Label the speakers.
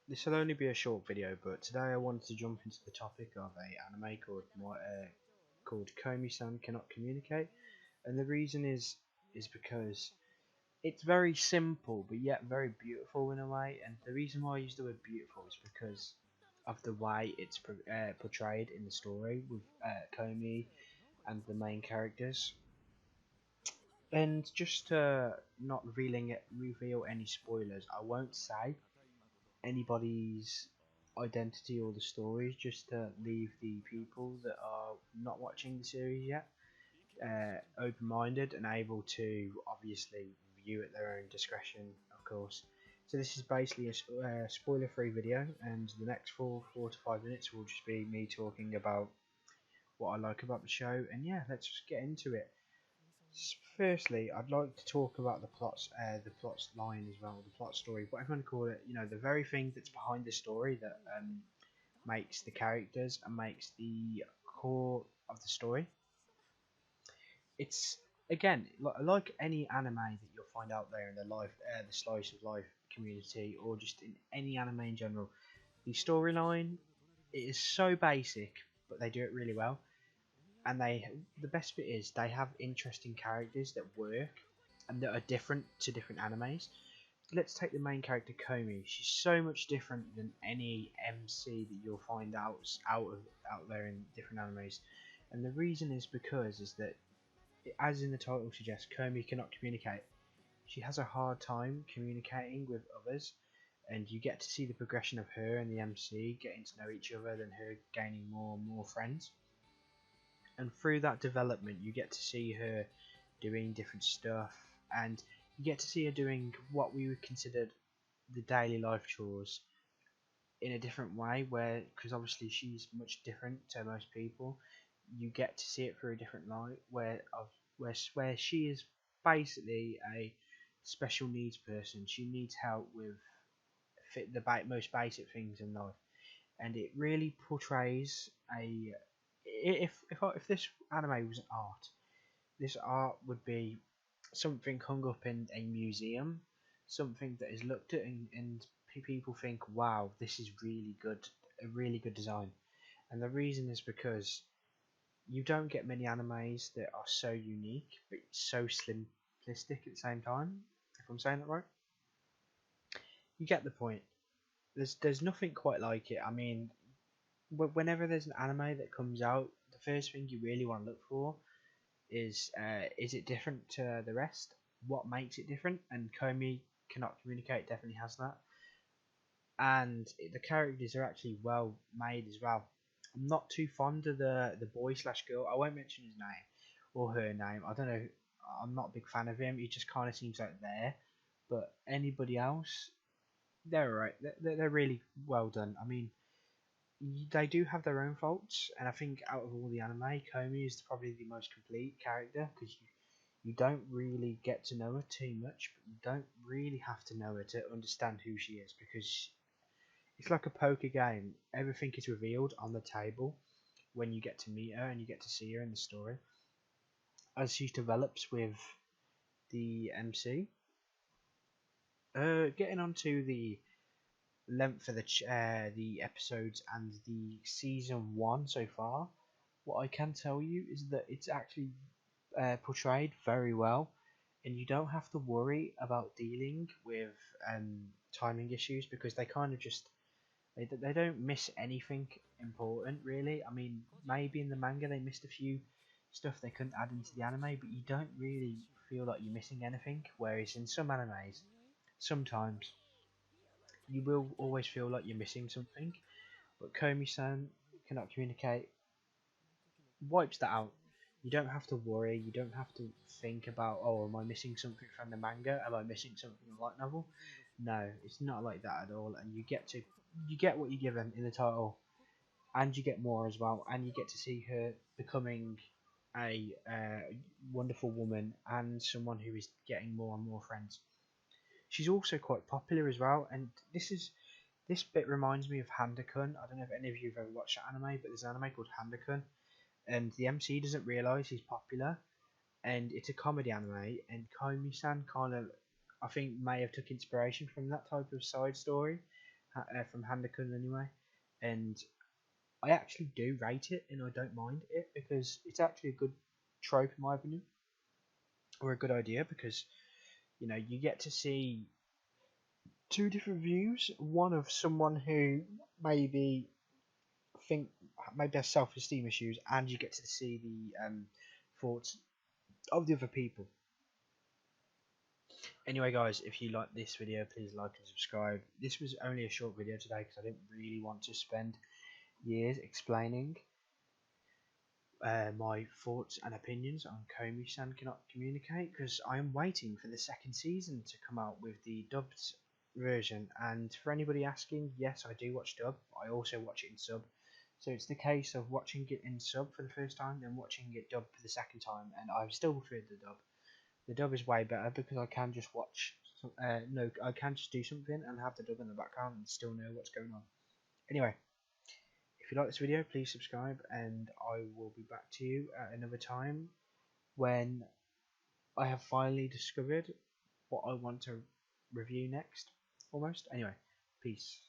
Speaker 1: This will only be a short video, but today I wanted to jump into the topic of a anime called Komi Cannot Communicate, and the reason is because it's very simple but yet very beautiful in a way. And the reason why I use the word beautiful is because of the way it's portrayed in the story with Komi and the main characters. And just to not reveal any spoilers, I won't say anybody's identity or the stories, just to leave the people that are not watching the series yet open-minded and able to obviously view at their own discretion, of course. So this is basically a spoiler-free video, and the next four to 5 minutes will just be me talking about what I like about the show. And yeah, let's just get into it. Firstly, I'd like to talk about the plot's line as well, the plot story, whatever you want to call it. You know, the very thing that's behind the story that makes the characters and makes the core of the story. It's again like any anime that you'll find out there in the slice of life community, or just in any anime in general. The storyline is so basic, but they do it really well. And the best bit is they have interesting characters that work and that are different to different animes. Let's take the main character Komi. She's so much different than any MC that you'll find out there in different animes. And the reason is because is that, as in the title suggests, Komi cannot communicate. She has a hard time communicating with others, and you get to see the progression of her and the MC getting to know each other, and her gaining more and more friends. And through that development, you get to see her doing different stuff, and you get to see her doing what we would consider the daily life chores in a different way, where because obviously she's much different to most people, you get to see it through a different light, where she is basically a special needs person. She needs help with most basic things in life, and it really portrays a if this anime was an art, this art would be something hung up in a museum, something that is looked at and people think, wow, this is really good, a really good design. And the reason is because you don't get many animes that are so unique but so simplistic at the same time. If I'm saying that right, you get the point. There's nothing quite like it. I mean, whenever there's an anime that comes out, the first thing you really want to look for is it different to the rest? What makes it different? And Komi Cannot Communicate definitely has that. And the characters are actually well made as well. I'm not too fond of the boy slash girl. I won't mention his name or her name. I don't know. I'm not a big fan of him. He just kind of seems like there. But anybody else, they're alright. They're really well done. I mean, they do have their own faults, and I think out of all the anime, Komi is probably the most complete character because you don't really get to know her too much, but you don't really have to know her to understand who she is, because it's like a poker game. Everything is revealed on the table when you get to meet her and you get to see her in the story. As she develops with the MC, getting onto the length of the episodes and the season one so far, what I can tell you is that it's actually portrayed very well, and you don't have to worry about dealing with timing issues, because they kind of just they don't miss anything important really. I mean, maybe in the manga they missed a few stuff they couldn't add into the anime, but you don't really feel like you're missing anything. Whereas in some animes, sometimes you will always feel like you're missing something. But Komi-san Cannot Communicate wipes that out. You don't have to worry. You don't have to think about, oh, am I missing something from the manga? Am I missing something from the light novel? No, it's not like that at all. And you get what you're given in the title, and you get more as well. And you get to see her becoming a wonderful woman and someone who is getting more and more friends. She's also quite popular as well, and this bit reminds me of Handa-kun. I don't know if any of you have ever watched that anime, but there's an anime called Handa-kun, and the MC doesn't realise he's popular, and it's a comedy anime, and Komi-san kind of, I think, may have took inspiration from that type of side story, from Handakun anyway, and I actually do rate it, and I don't mind it because it's actually a good trope in my opinion, or a good idea because you get to see two different views. One of someone who maybe think maybe has self-esteem issues, and you get to see the thoughts of the other people. Anyway, guys, if you like this video, please like and subscribe. This was only a short video today because I didn't really want to spend years explaining my thoughts and opinions on Komi Cannot Communicate, because I am waiting for the second season to come out with the dubbed version. And for anybody asking, yes, I do watch dub, but I also watch it in sub. So it's the case of watching it in sub for the first time, then watching it dubbed for the second time, and I still prefer the dub. The dub is way better because I can just watch. No, I can just do something and have the dub in the background and still know what's going on. Anyway, if you like this video, please subscribe, and I will be back to you at another time when I have finally discovered what I want to review next. Almost. Anyway, peace.